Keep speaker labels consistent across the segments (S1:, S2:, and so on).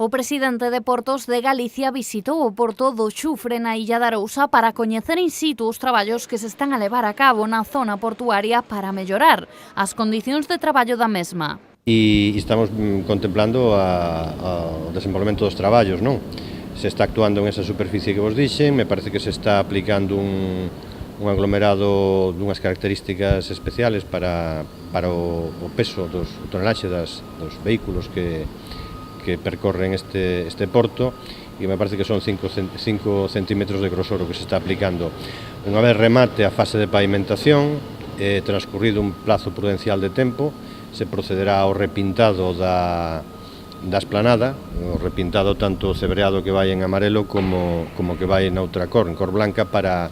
S1: O presidente de Portos de Galicia visitou o porto do Xufre na Illa de Arousa para coñecer in situ os traballos que se están a levar a cabo na zona portuaria para mellorar as condicións de traballo da mesma.
S2: E estamos contemplando o desenvolvemento dos traballos, non? Se está actuando en esa superficie que vos dixen, me parece que se está aplicando un aglomerado dunhas características especiales para o peso dos tonelaxe dos vehículos que percorren este porto, e me parece que son 5 centímetros de grosor o que se está aplicando. Unha vez remate a fase de pavimentación, transcurrido un plazo prudencial de tempo, se procederá ao repintado da esplanada, o repintado tanto cebreado que vai en amarelo como que vai en outra cor, en cor blanca, para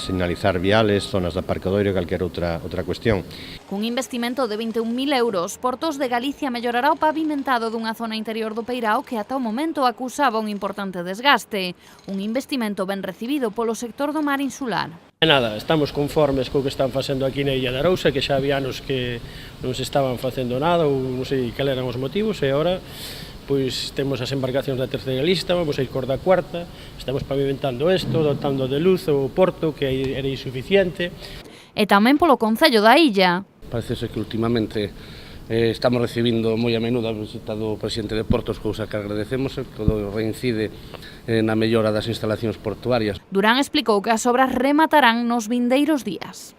S2: sinalizar viales, zonas de aparcadoiro e calquera outra cuestión.
S1: Cun investimento de 21.000 euros, Portos de Galicia mellorará o pavimentado dunha zona interior do Peirao que ata o momento acusaba un importante desgaste. Un investimento ben recibido polo sector do mar insular.
S3: Nada, estamos conformes co que están facendo aquí na Illa de Arousa, que xa había anos que non se estaban facendo nada ou non sei cal eran os motivos, e agora pois temos as embarcacións da terceira lista, vamos a ir cor da cuarta, estamos pavimentando isto, dotando de luz o porto, que era insuficiente.
S1: E tamén polo Concello da Illa.
S4: Parece ser que últimamente estamos recibindo moi a menudo a visita do presidente de Portos, cousa que agradecemos, todo reincide na mellora das instalacións portuarias.
S1: Durán explicou que as obras rematarán nos vindeiros días.